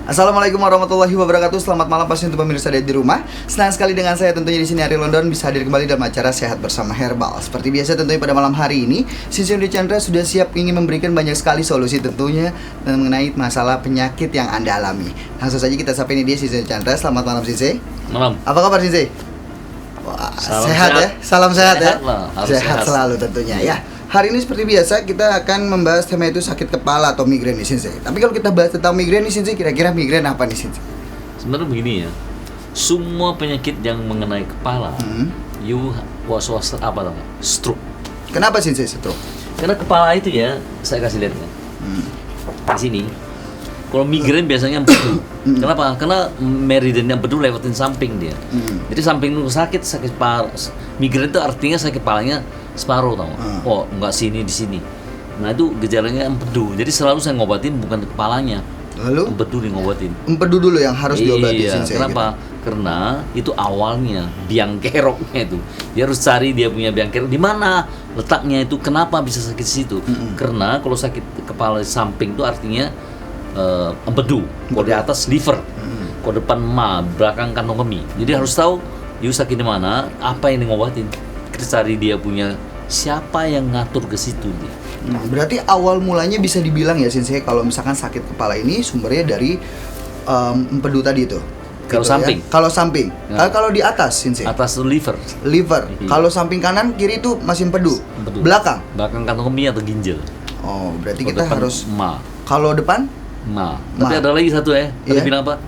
Assalamualaikum warahmatullahi wabarakatuh. Selamat malam pasti untuk pemirsa di rumah. Senang sekali dengan saya tentunya di sini Ari London bisa hadir kembali dalam acara Sehat Bersama Herbal. Seperti biasa tentunya pada malam hari ini Sensei Udi Chandra sudah siap ingin memberikan banyak sekali solusi tentunya mengenai masalah penyakit yang Anda alami. Langsung saja kita sapa ini dia Sensei Chandra. Selamat malam Sensei. Malam. Apa kabar Sensei? Wah, sehat ya. Salam sehat ya. Sehat selalu tentunya ya. Hari ini seperti biasa kita akan membahas tema itu sakit kepala atau migrain nih Sensei. Tapi kalau kita bahas tentang migrain nih Sensei, kira-kira migrain apa nih Sensei? Sebenarnya begini ya, semua penyakit yang mengenai kepala, was-was apa namanya? Stroke. Kenapa Sensei stroke? Karena kepala itu ya, saya kasih lihat ya. Di sini. Kalau migrain biasanya empedu. Kenapa? Karena meridian yang empedu lewatin samping dia. Jadi samping itu sakit kepala. Migrain itu artinya sakit kepalanya separuh tau. Oh, enggak sini di sini. Nah, itu gejalanya empedu. Jadi selalu saya ngobatin bukan kepalanya. Lalu empedu nih ngobatin. Empedu dulu yang harus diobati Sensei. Kenapa? Gitu. Karena itu awalnya biang keroknya itu. Dia harus cari dia punya biang kerok di mana letaknya itu. Kenapa bisa sakit di situ? Karena kalau sakit kepala samping itu artinya empedu. Kalau di atas liver. Kalau depan belakang kantong kemih. Jadi harus tahu sakit di mana, apa yang ngobatin. Kita cari dia punya siapa yang ngatur ke situ dia. Berarti awal mulanya bisa dibilang ya Sensei kalau misalkan sakit kepala ini sumbernya dari empedu tadi itu. Kalau gitu samping. Ya? Kalau samping. Kalau di atas Sensei. Atas itu liver. Kalau samping kanan kiri itu masih empedu. Belakang kantong kemih atau ginjal. Oh, berarti kalo kita harus Kalau depan? Tapi ada lagi satu ya. Tadi bilang apa?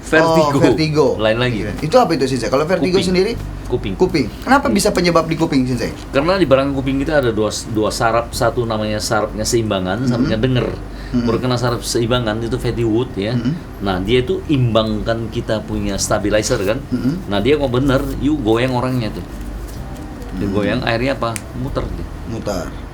Vertigo. Lain lagi. Itu apa itu Sensei? Kalau vertigo sendiri? Kuping. Kenapa bisa penyebab di kuping Sensei? Karena di belakang kuping kita ada dua saraf, satu namanya sarafnya seimbangan, sarafnya denger. Karena saraf seimbangan itu fatty wood ya. Nah, dia itu imbangkan kita punya stabilizer kan. Nah, dia kok bener, goyang orangnya tuh. Dia goyang airnya apa? Muter dia.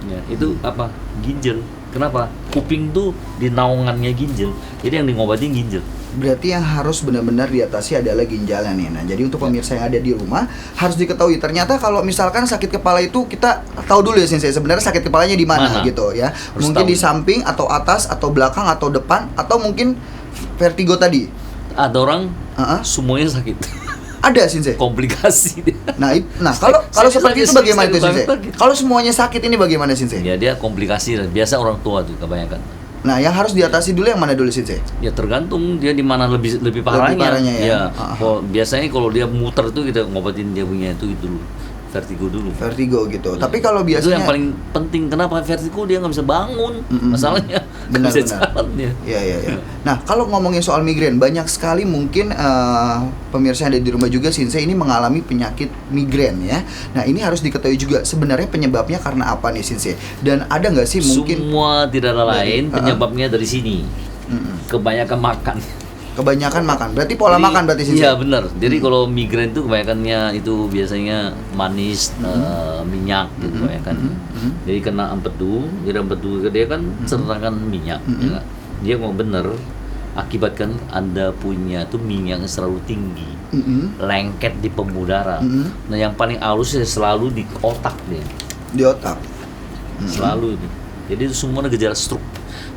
Ya, itu apa? Ginjal. Kenapa? Kuping tuh di naungannya ginjal. Jadi yang ngobatin ginjal. Berarti yang harus benar-benar diatasi adalah ginjalnya nih. Nah, jadi untuk pemirsa yang ada di rumah harus diketahui ternyata kalau misalkan sakit kepala itu kita tahu dulu ya Sensei sebenarnya sakit kepalanya di mana gitu ya. Harus mungkin tahu. Di samping atau atas atau belakang atau depan atau mungkin vertigo tadi. Ada orang semuanya sakit. Ada Sensei. Komplikasi dia. Nah kalau seperti itu bagaimana itu Sensei? Kalau semuanya sakit ini bagaimana Sensei? Ya dia komplikasi biasa orang tua tuh kebanyakan. Nah, yang harus diatasi dulu yang mana dulu Sensei? Ya tergantung dia di mana lebih parahnya. Ya. Biasanya kalau dia muter itu kita ngobatin dia punya itu dulu. Vertigo gitu. Ya. Tapi kalau biasanya itu yang paling penting. Kenapa vertigo dia nggak bisa bangun? Masalahnya nggak bisa jalan dia. Iya. Nah, kalau ngomongin soal migrain, banyak sekali mungkin pemirsa yang ada di rumah juga Sensei ini mengalami penyakit migrain ya. Nah, ini harus diketahui juga sebenarnya penyebabnya karena apa nih Sensei? Dan ada nggak sih mungkin semua tidak ada lain penyebabnya dari sini. Kebanyakan makan. Berarti pola makan berarti Sensei? Iya benar. Jadi kalau migrain itu kebanyakannya itu biasanya manis, minyak gitu kebanyakan. Jadi kena empedu, dia kan serangan minyak. Ya. Dia mau bener akibatkan Anda punya tuh minyak yang selalu tinggi, lengket di pembuluh darah. Nah yang paling halus ya selalu di otak dia. Di otak. Selalu itu. Jadi itu semua gejala stroke.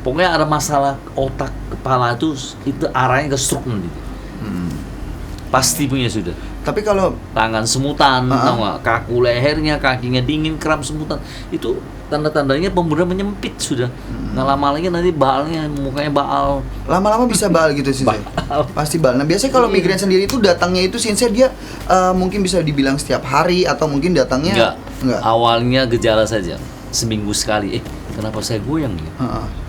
Pokoknya ada masalah otak kepala itu arahnya ke stroke nanti. Pasti punya sudah. Tapi kalau tangan semutan, tahu nggak? Kaku lehernya, kakinya dingin, kram semutan. Itu tanda-tandanya pembuluh menyempit sudah. Nggak lama lagi nanti baalnya, mukanya baal. Lama-lama bisa baal gitu sih. Pasti baal. Nah biasanya kalau migrain sendiri itu datangnya itu Sensei dia mungkin bisa dibilang setiap hari atau mungkin datangnya enggak. Awalnya gejala saja. Seminggu sekali. Kenapa saya goyang ya?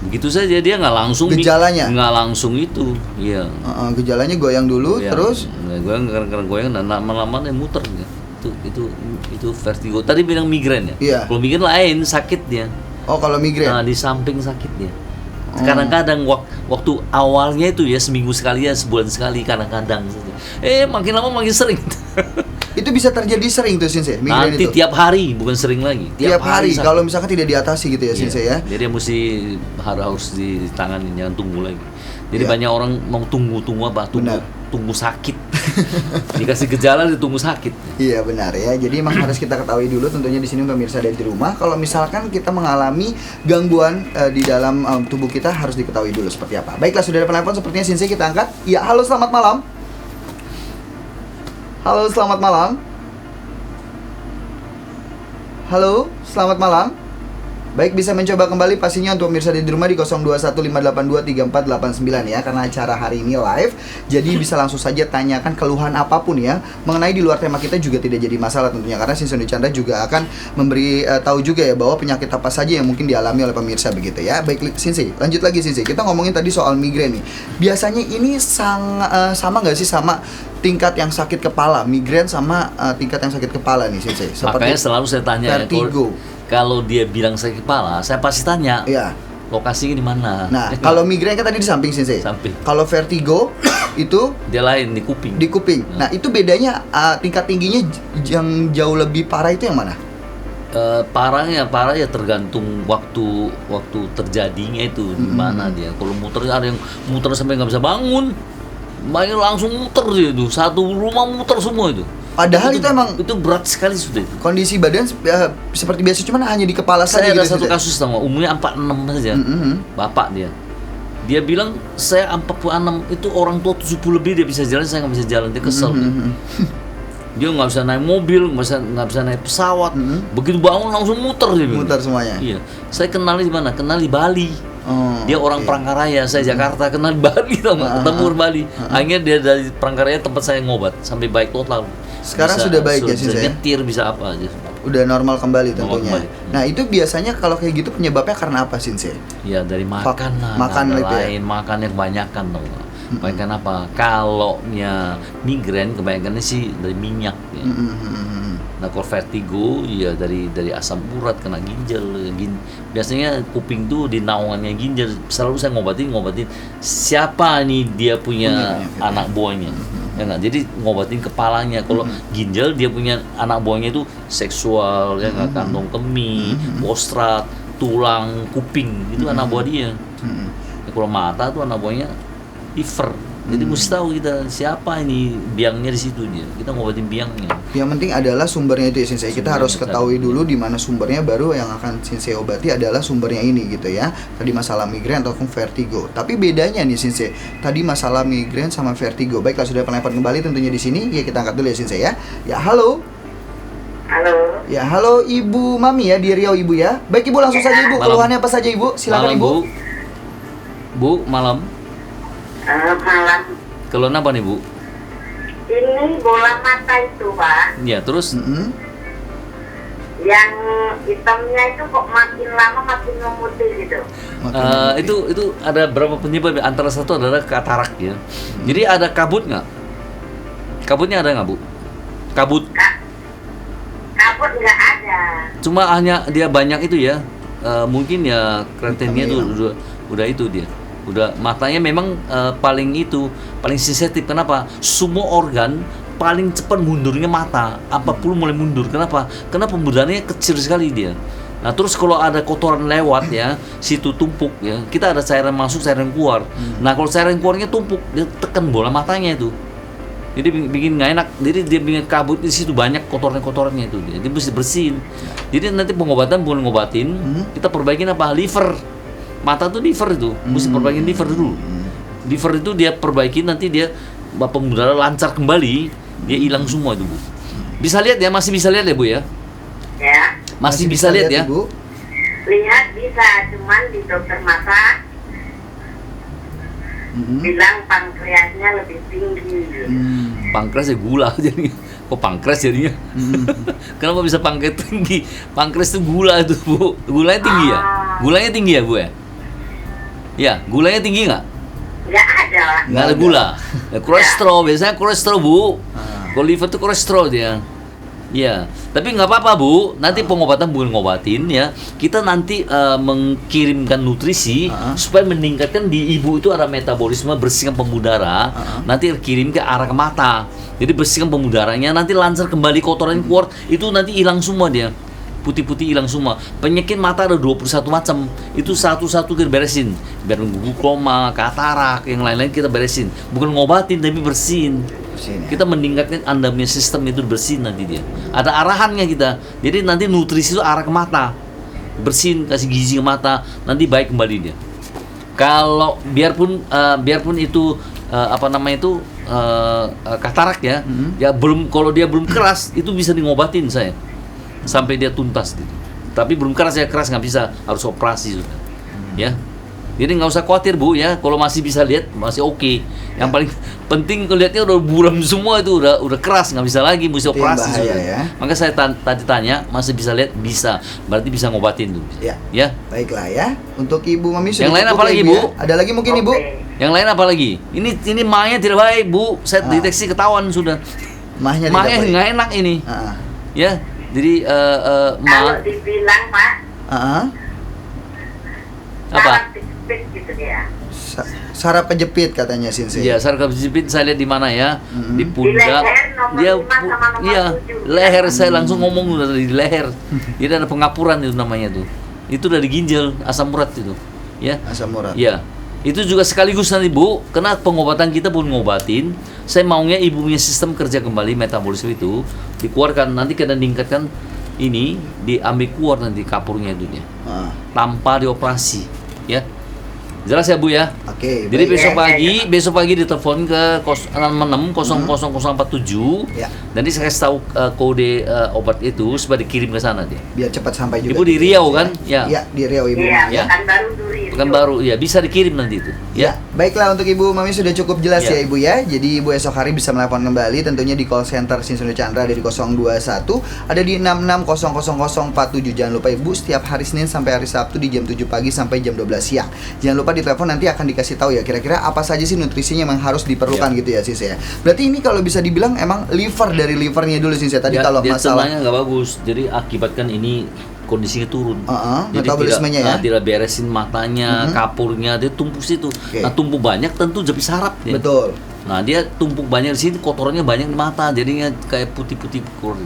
Begitu saja dia nggak langsung gejalanya nggak langsung itu, iya. Gejalanya goyang dulu, terus goyang karena goyang dan lama-lama dia muter ya. Itu vertigo. Tadi bilang migrain ya? Iya. Kalau migrain lain sakit dia. Oh kalau migrain? Nah di samping sakit dia. Kadang-kadang waktu awalnya itu ya seminggu sekali ya sebulan sekali kadang-kadang. Makin lama makin sering. Itu bisa terjadi sering tuh Sensei, migrain nanti itu? Tiap hari, bukan sering lagi. Tiap hari kalau misalkan tidak diatasi gitu ya Sensei ya? Jadi mesti harus ditangani, jangan tunggu lagi. Jadi banyak orang mau tunggu apa? tunggu sakit. Dikasih gejala dia tunggu sakit. Iya benar ya. Jadi emang harus kita ketahui dulu tentunya di sini pemirsa dari di rumah. Kalau misalkan kita mengalami gangguan di dalam tubuh kita harus diketahui dulu seperti apa. Baiklah, sudah ada penelpon sepertinya Sensei, kita angkat. Ya, halo selamat malam. Halo selamat malam. Halo selamat malam. Baik, bisa mencoba kembali pastinya untuk pemirsa di rumah di 0215823489 ya, karena acara hari ini live. Jadi bisa langsung saja tanyakan keluhan apapun ya mengenai di luar tema kita juga tidak jadi masalah tentunya, karena Sinsioni Chandra juga akan memberi tahu juga ya bahwa penyakit apa saja yang mungkin dialami oleh pemirsa begitu ya. Baik Sensei, lanjut lagi Sensei. Kita ngomongin tadi soal migrain nih. Biasanya ini sama nggak sih sama tingkat yang sakit kepala, migrain sama tingkat yang sakit kepala nih Sensei? Makanya selalu saya tanya vertigo. Kalau dia bilang sakit kepala, saya pasti tanya. Iya. Lokasinya di mana? Nah, kalau migrain kan tadi di samping Sensei. Samping. Kalau vertigo itu dia lain di kuping. Di kuping. Nah, itu bedanya tingkat tingginya yang jauh lebih parah itu yang mana? Parah ya tergantung waktu terjadinya itu di mana dia. Kalau muter ada yang muter sampai nggak bisa bangun, main langsung muter dia itu. Satu rumah muter semua itu. Padahal itu emang itu berat sekali sudah itu. Kondisi badan seperti biasa, cuman hanya di kepala saja. Saya ada gitu, satu kasus sama umurnya 46 saja. Bapak dia bilang saya 46, itu orang tua 70 lebih dia bisa jalan, saya nggak bisa jalan, dia kesel. Dia nggak bisa naik mobil, nggak bisa naik pesawat. Begitu bangun langsung muter dia. Muter semuanya. Iya. Saya kenal di mana? Kenal di Bali. Dia orang Palangkaraya, saya Jakarta, kenal di Bali, ketemu di Bali. Akhirnya dia dari Palangkaraya tempat saya ngobat sampai baik total. Sekarang sudah baik ya sih saya. Nyetir bisa apa aja. Udah normal kembali tentunya. Kembali. Nah, itu biasanya kalau kayak gitu penyebabnya karena apa sih? Ya dari makan lah. Makan ada itu ya? lain, makan yang kebanyakan dong. Kebanyakan apa? Kalau migrain kebanyakannya sih dari minyak ya. Nah, kalau vertigo ya dari asam urat, kena ginjal. Biasanya kuping tuh di naungannya ginjal. Selalu saya ngobatin siapa nih dia punya anak buahnya. Ya enggak? Jadi ngobatin kepalanya. Kalau ginjal dia punya anak buahnya itu seksual, ya enggak, kantong kemih, prostrat, tulang, kuping, itu anak buah dia. Ya, kalau mata tuh anak buahnya liver. Jadi mesti tahu kita siapa ini biangnya di situ dia. Kita ngobatin biangnya. Yang penting adalah sumbernya itu ya Sensei. Kita harus ketahui dulu di mana sumbernya, baru yang akan Sensei obati adalah sumbernya ini gitu ya. Tadi masalah migrain ataupun vertigo. Tapi bedanya nih Sensei, tadi masalah migrain sama vertigo. Baiklah, sudah penelpon kembali tentunya di sini. Ya, kita angkat dulu ya Sensei ya. Ya, halo. Halo. Ya, halo Ibu Mami ya di Riau Ibu ya. Baik Ibu, langsung saja Ibu. Keluhannya apa saja Ibu? Silakan malam, Ibu. Bu, malam. Malam. Keluhan apa nih Bu? Ini bola mata itu Pak. Ya, terus? Yang hitamnya itu kok makin lama makin memutih gitu. Itu ada berapa penyebab? Antara satu adalah katarak ya. Jadi ada kabut nggak? Kabutnya ada nggak Bu? Kabut? Kabut nggak ada. Cuma hanya dia banyak itu ya. Mungkin ya kreatinnya itu udah itu dia. Udah matanya memang paling sensitif. Kenapa? Semua organ paling cepat mundurnya mata. Apapun mulai mundur. Kenapa? Karena pembudaannya kecil sekali dia. Nah, terus kalau ada kotoran lewat ya, situ tumpuk ya. Kita ada cairan masuk, cairan keluar. Nah, kalau cairan keluarnya tumpuk, dia tekan bola matanya itu. Jadi bikin nggak enak. Jadi dia bikin kabut di situ, banyak kotorannya itu. Dia mesti bersihin. Jadi nanti pengobatan bukan ngobatin, kita perbaikin apa? Liver. Mata tuh liver itu, mesti perbaikin liver dulu. Liver itu dia perbaiki, nanti dia pembuluh lancar kembali, dia hilang semua itu Bu. Bisa lihat ya, masih bisa lihat ya Bu ya? Ya. Masih bisa lihat ya? Bu? Lihat bisa, cuman di dokter mata bilang pankreasnya lebih tinggi. Pankreas ya gula jadi. Kok pankreas jadinya? Kenapa bisa pankreas tinggi? Pankreas itu gula itu Bu. Gulanya tinggi ya? Gulanya tinggi ya Bu ya? Ya, gulanya tinggi nggak? Nggak ada. Nggak ada gula. Ya, kolesterol, biasanya kolesterol Bu. Kalau liver itu kolesterol dia. Ya, tapi nggak apa-apa Bu. Nanti pengobatan bukan ngobatin ya. Kita nanti mengirimkan nutrisi supaya meningkatkan di ibu itu ada metabolisme, bersihkan pembuluh darah. Nanti kirim ke arah ke mata. Jadi bersihkan pembuluh darahnya. Nanti lancar kembali kotoran keluar. Itu nanti hilang semua dia. putih-putih hilang semua. Penyakit mata ada 21 macam. Itu satu-satu kita beresin. Biar glaukoma, katarak, yang lain-lain kita beresin. Bukan ngobatin tapi bersihin. Bersihin, ya. Kita meningkatkan Anda punya sistem itu bersihin nanti dia. Ada arahannya kita. Jadi nanti nutrisi itu arah ke mata. Bersihin, kasih gizi ke mata, nanti baik kembali dia. Kalau biarpun itu katarak ya, ya belum, kalau dia belum keras itu bisa ngobatin saya sampai dia tuntas gitu. Tapi belum keras ya, keras nggak bisa, harus operasi sudah. Ya. Jadi nggak usah khawatir Bu ya, kalau masih bisa lihat masih oke. Yang paling penting kelihatnya udah buram semua itu, udah keras, nggak bisa lagi, mesti Itu yang operasi bahaya, sudah. ya. Maka saya tadi tanya masih bisa lihat, bisa, berarti bisa ngobatin tuh. Ya. Ya. Baiklah ya. Untuk Ibu Mami sudah Yang lain cukup apa ya, lagi, Ibu, Bu? ya? Ada lagi mungkin Ibu? Oke. Yang lain apa lagi? Ini mahnya tidak baik Bu, saya deteksi ketahuan sudah. Mahnya tidak Mahnya baik. nggak enak ini. Ah, Ya, jadi Kalau dibilang Pak, ah. apa? saraf kejepit gitu dia. Saraf kejepit katanya Sensei. Iya, saraf kejepit saya lihat di mana ya? Mm-hmm. Di pundak. Di leher nomor 5 sama nomor iya, 7. leher saya langsung ngomong udah di leher. Jadi ada pengapuran itu namanya tuh. Itu dari ginjal, asam urat itu. Ya. Asam urat. Iya. Itu juga sekaligus nanti Bu, karena pengobatan kita pun ngobatin. Saya maunya ibu punya sistem kerja kembali, metabolisme itu dikeluarkan, nanti kita meningkatkan ini, diambil keluar nanti kapurnya itu dia. Ah. Tanpa dioperasi, ya. Jelas ya Bu ya? Oke. Jadi baik. besok pagi ditelepon ke 66 Ya. Nanti saya kasih tahu kode obat itu supaya dikirim ke sana dia. Biar cepat sampai juga. Ibu di Riau kan? Ya. Ya, di Riau Ibu. Iya, Ya. Pekanbaru Duri. Bukan baru, ya bisa dikirim nanti itu. Ya, baiklah untuk Ibu Mami sudah cukup jelas Ya. ya Ibu ya. Jadi Ibu esok hari bisa menelpon kembali tentunya di call center Sinsundo Chandra ada di 021, ada di 660047. Jangan lupa Ibu setiap hari Senin sampai hari Sabtu di jam 7 pagi sampai jam 12 siang. Jangan lupa di telepon nanti akan dikasih tahu ya kira-kira apa saja sih nutrisinya yang harus diperlukan gitu ya Sis ya. Berarti ini kalau bisa dibilang emang liver dari livernya dulu Sis ya. Tadi Ya, kalau dia masalah tenaganya nggak bagus, jadi akibatkan ini kondisinya turun. Jadi metabolismenya ya. tidak beresin matanya, kapurnya, dia tumpuk situ. Oke. Nah tumpuk banyak tentu jadi saraf dia. Betul. Nah dia tumpuk banyak di sini, kotorannya banyak di mata, jadinya kayak putih-putih keluar.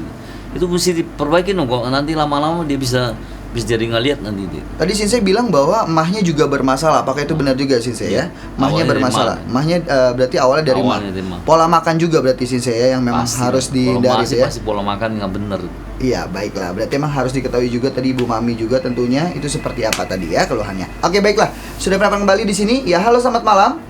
Itu mesti diperbaiki dong, kok nanti lama-lama dia bisa jadi nggak lihat nanti dia. Tadi Sensei bilang bahwa mahnya juga bermasalah. Apakah itu benar juga Sensei ya? Mahnya Awalnya dari bermasalah. mah. Mahnya berarti awalnya dari mah. Awalnya dari mah. Pola makan juga berarti Sensei ya yang memang Pasti. harus Kalau dihindari masih ya. pasti pola makan nggak bener. Iya, baiklah. Berarti emang harus diketahui juga tadi Ibu Mami juga tentunya itu seperti apa tadi ya keluhannya. Oke, baiklah. Sudah pernah kembali di sini? Ya, halo selamat malam.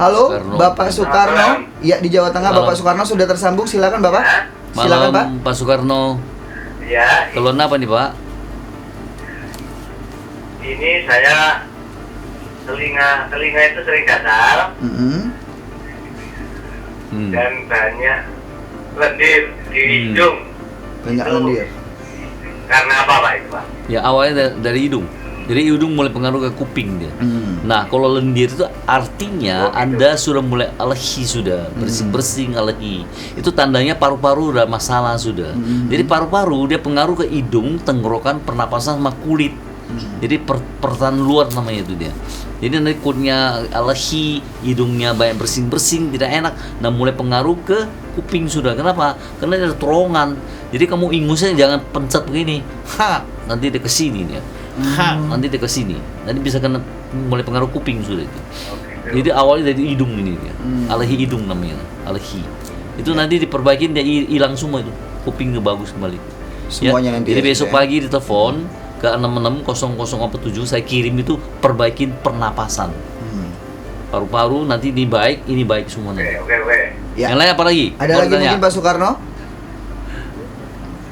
Halo, Sukarno. Bapak Soekarno. Ya, di Jawa Tengah Malam. Bapak Soekarno sudah tersambung. Silakan Bapak. Silakan Pak. Malam Pak Soekarno. Ya, Keluhan apa nih Pak? ini saya telinga itu sering gatal Mm-mm. dan banyak lendir di hidung. Banyak Itu lendir. Karena apa Pak itu Pak? Ya awalnya dari hidung. Jadi hidung mulai pengaruh ke kuping dia. Nah kalau lendir itu artinya Anda sudah mulai alergi sudah, bersing-bersing alergi. Itu tandanya paru-paru udah masalah sudah. Jadi paru-paru dia pengaruh ke hidung, tenggorokan, pernapasan sama kulit. Jadi pertahanan luar namanya itu dia. Jadi nanti kulitnya alergi, hidungnya banyak bersing-bersing, tidak enak. Nah mulai pengaruh ke kuping sudah. Kenapa? Karena ada terowongan. Jadi kamu ingusnya jangan pencet begini. Nanti dia ke sini dia. Nanti dia ke sini. Nanti bisa kena mulai pengaruh kuping sudah itu. Jadi awalnya dari hidung ini dia. Alergi hidung namanya, alergi. Itu nanti diperbaikin dia hilang semua itu. Kupingnya bagus kembali. Semuanya nanti Jadi ya, besok sudah ya. pagi ditelepon ke 660047 saya kirim itu perbaikin pernapasan. Paru-paru nanti ini baik semua nanti. Oke. Ya. Yang lain apa lagi? Ada Mau lagi ditanya? mungkin Pak Soekarno?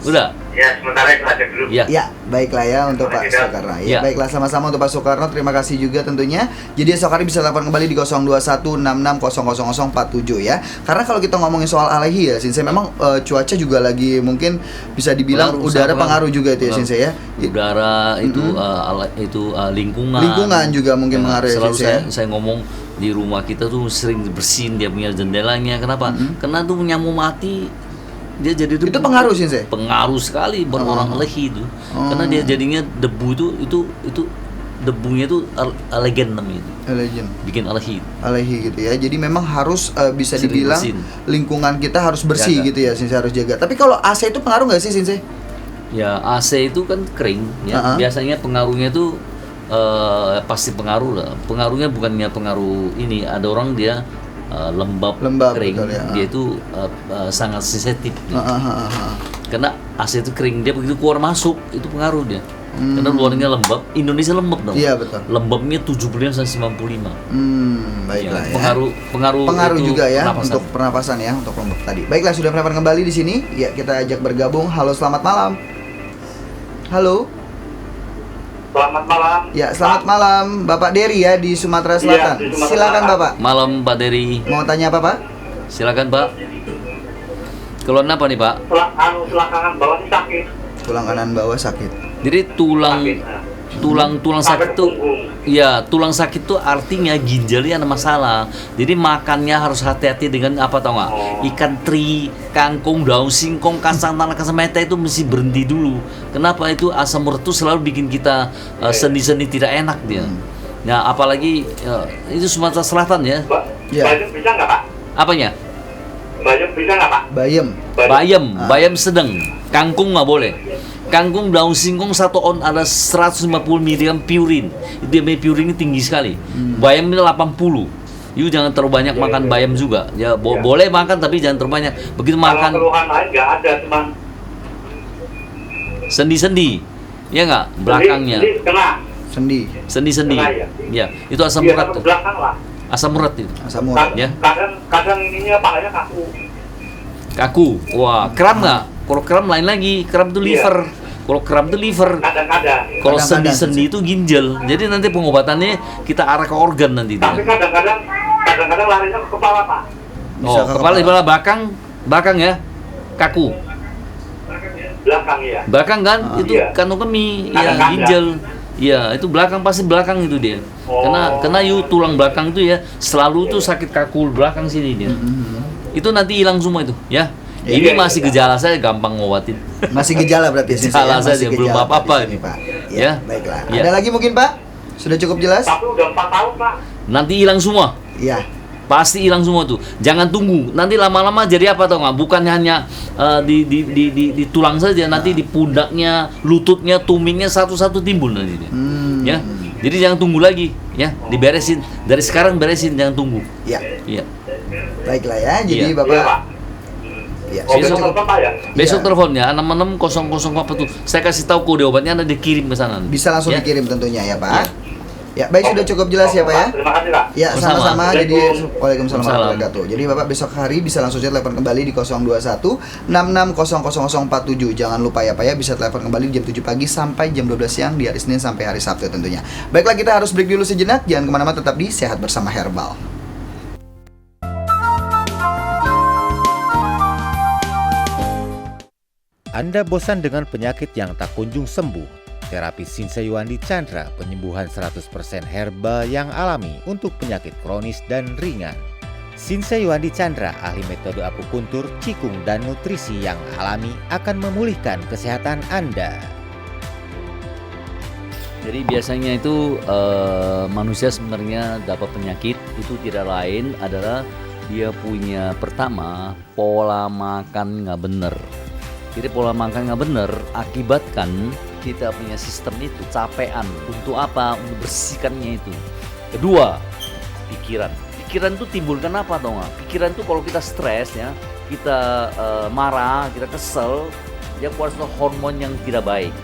Udah. Ya, sementara itu aja dulu. Ya. Ya, baiklah ya untuk Pak Terima kasih, Dok. Soekarno. Ya, Ya. baiklah sama-sama untuk Pak Soekarno. Terima kasih juga tentunya. Jadi esok hari bisa telepon kembali di 02166000047 ya. Karena kalau kita ngomongin soal alergi ya, Sensei memang cuaca juga lagi mungkin bisa dibilang Pengaruh, udara sangat pengaruh juga itu ya, pengaruh. Sensei ya. Udara itu lingkungan. Lingkungan juga mungkin mengaruh ya, Selalu Sensei, saya ngomong di rumah kita tuh sering bersihin dia punya jendelanya. Kenapa? Karena tuh nyamuk mati dia jadi debu. Itu pengaruh, Sensei? Pengaruh sekali buat orang alergi itu. Karena dia jadinya debu itu debunya itu alergen namanya itu. Allergen. Bikin alergi. Alergi gitu ya. Jadi memang harus bisa Sering dibilang bersihin. lingkungan kita harus bersih Jaga. gitu ya, Sensei harus jaga. Tapi kalau AC itu pengaruh nggak sih, Sensei? Ya AC itu kan kering ya. Biasanya pengaruhnya itu pasti pengaruh lah. Pengaruhnya bukannya pengaruh ini. Ada orang dia lembab kering. Betul, ya. Dia itu sangat sensitif. Karena AC itu kering, dia begitu keluar masuk itu pengaruh dia. Karena luarnya lembab, Indonesia lembab dong. Iya betul. Lembabnya 75 sampai 95. Baiklah ya. Pengaruh itu juga ya pernapasan. untuk pernapasan ya, untuk lembab tadi. Baiklah, sudah mendapat kembali di sini. Ya, kita ajak bergabung. Halo, selamat malam. Halo. Selamat malam. Ya, selamat malam. Bapak Dery ya di Sumatera Selatan. Di Sumatera Silakan Selatan. Bapak. Malam Pak Dery. Mau tanya apa, Pak? Silakan Pak. Keluhan apa nih Pak? Tulang kanan bawah ini sakit. Tulang kanan bawah sakit. Jadi tulang sakit tuh, punggung. ya tulang sakit tuh artinya ginjalnya ada masalah. Jadi makannya harus hati-hati dengan apa tau nggak? Ikan teri, kangkung, daun singkong, kacang tanah, kacang mete itu mesti berhenti dulu. Kenapa? Itu asam urat tuh selalu bikin kita sendi-sendi tidak enak dia. Nah apalagi itu Sumatera Selatan ya. Ya. Bayam bisa nggak Pak? Apanya? Bayam bisa nggak Pak? Bayam. Bayam sedang. Kangkung nggak boleh. Kangkung, daun singkong 1 on ada 150 mg purin. Itu dia purinnya tinggi sekali. Bayam ini 80. You jangan terlalu banyak makan bayam juga. Ya boleh makan tapi jangan terlalu banyak. Begitu makan Kalau keluhan lain nggak ada, cuman sendi-sendi. Ya nggak? Belakangnya. Sendi kena. Sendi. Sendi. Kena, ya? Ya, itu asam Iya, urat tapi tuh. belakang lah. Asam urat itu. Asam urat. Ya. Kadang ininya palanya kaku. Kaku. Wah, kram nggak? Kalau kram lain lagi. Kram itu liver. Kalau kram itu liver. Kadang-kadang. Kalau Kadang-kadang sendi-sendi itu ginjal. Jadi nanti pengobatannya kita arah ke organ nanti Tapi dia. kadang-kadang larinya ke kepala Pak. Bisa ke Kepala kepala. belakang ya. Kaku. Belakang ya. Belakang kan itu Iya. kantong kemih, ya Kadang-kadang. ginjal. Iya, itu belakang pasti belakang itu dia. Karena tulang belakang itu ya selalu tuh sakit kaku belakang sini dia. Itu nanti hilang semua itu, ya. Ini Iya, masih iya. gejala saya gampang ngobatin. Masih gejala berarti ya, Gejala Masih saja, belum gejala apa-apa di sini, ini. Pak. Ya. Ya, baiklah. Ya. Ada lagi mungkin, Pak? Sudah cukup jelas? Tapi udah 4 tahun Pak. Nanti hilang semua. Iya. Pasti hilang semua tuh. Jangan tunggu. Nanti lama-lama jadi apa tau nggak? Bukan hanya di tulang saja, nanti di pundaknya, lututnya, tumingnya satu-satu timbul nanti dia. Ya. Jadi jangan tunggu lagi, ya. Diberesin. Dari sekarang beresin, jangan tunggu. Iya. Iya. Baiklah ya. Jadi Iya. Bapak Iya Pak. ya, Oh, sudah besok cukup. telepon Pak ya? Besok Iya. teleponnya 666 apa tuh. Saya kasih tahu kode obatnya nanti dikirim ke sana. Bisa langsung Ya. dikirim tentunya ya, Pak. Ya, baik, sudah cukup jelas ya, Pak ya. Terima kasih Pak. Ya, Sama-sama. sama-sama. Jadi Waalaikumsalam. Waalaikumsalam warahmatullahi Salam. wabarakatuh. Jadi Bapak besok hari bisa langsung saja telepon kembali di 021 66000047. Jangan lupa ya Pak ya, bisa telepon kembali di jam 7 pagi sampai jam 12 siang di hari Senin sampai hari Sabtu tentunya. Baiklah, kita harus break dulu sejenak. Jangan kemana-mana, tetap di Sehat Bersama Herbal. Anda bosan dengan penyakit yang tak kunjung sembuh? Terapi Shinsei-Yuandi Chandra, penyembuhan 100% herbal yang alami untuk penyakit kronis dan ringan. Shinsei-Yuandi Chandra, ahli metode akupuntur, qigong, dan nutrisi yang alami akan memulihkan kesehatan Anda. Jadi biasanya itu manusia sebenarnya dapat penyakit itu tidak lain adalah dia punya pertama pola makan nggak benar. Jadi pola makan nggak benar akibatkan kita punya sistem itu capean. Untuk apa? Untuk bersihkannya itu. Kedua, pikiran. Pikiran itu timbulkan apa tau nggak? Pikiran itu kalau kita stres ya, kita marah, kita kesel, dia keluar suatu hormon yang tidak baik.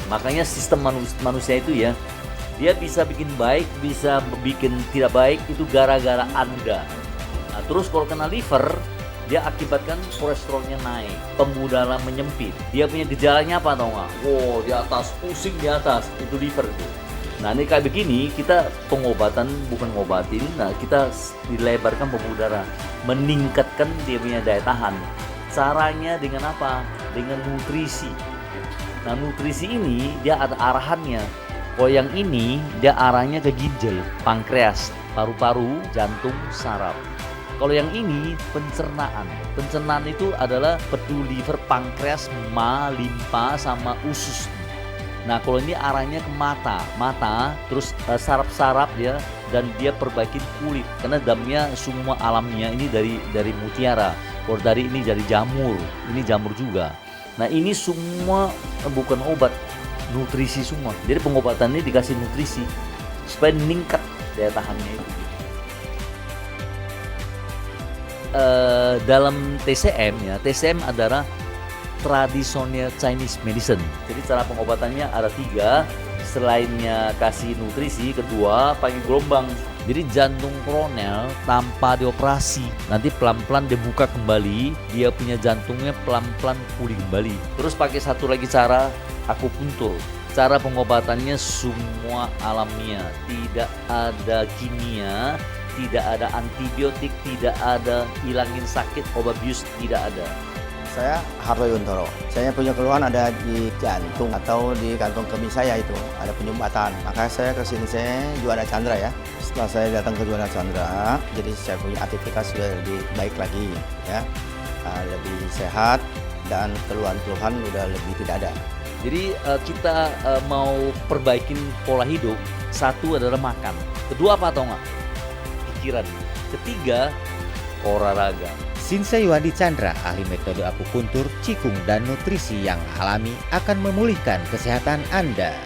Makanya sistem manusia itu ya, dia bisa bikin baik, bisa bikin tidak baik itu gara-gara Anda. Nah, terus kalau kena liver, dia akibatkan kolesterolnya naik, pembuluh darah menyempit. Dia punya gejalanya apa tau nggak? Wow, di atas, pusing di atas, itu liver itu. Nah ini kayak begini, kita pengobatan bukan ngobatin, nah kita dilebarkan pembuluh darah, meningkatkan dia punya daya tahan. Caranya dengan apa? Dengan nutrisi. Nah nutrisi ini dia ada arahannya. Kalau yang ini dia arahnya ke ginjal, pankreas, paru-paru, jantung, saraf. Kalau yang ini pencernaan. Pencernaan itu adalah peduli liver, pankreas, limfa sama usus. Nah kalau ini arahnya ke mata, terus saraf-saraf ya, dan dia perbaikin kulit. Karena dalamnya semua alamnya ini dari mutiara. Kalau dari ini dari jamur, ini jamur juga. Nah ini semua bukan obat, nutrisi semua. Jadi pengobatannya dikasih nutrisi supaya meningkat daya tahannya itu. Dalam TCM ya, TCM adalah tradisional Chinese medicine. Jadi cara pengobatannya ada 3. Selainnya kasih nutrisi, kedua pakai gelombang. Jadi jantung koroner tanpa dioperasi, nanti pelan-pelan dibuka kembali, dia punya jantungnya pelan-pelan pulih kembali. Terus pakai satu lagi cara, akupuntur. Cara pengobatannya semua alamiah, tidak ada kimia, tidak ada antibiotik, tidak ada hilangin sakit, obat bius, tidak ada. Saya Harto Yuntoro. Saya punya keluhan ada di jantung atau di kantong kemih saya itu ada penyumbatan. Maka saya ke sini saya Juara Chandra ya. Setelah saya datang ke Juara Chandra, jadi saya punya aktivitas sudah lebih baik lagi ya, lebih sehat dan keluhan-keluhan udah lebih tidak ada. Jadi kita mau perbaikin pola hidup. Satu adalah makan. Kedua apa atau enggak? Pikiran. Ketiga olahraga. Shinsei Yuandi Chandra, ahli metode akupuntur, qigong, dan nutrisi yang alami akan memulihkan kesehatan Anda.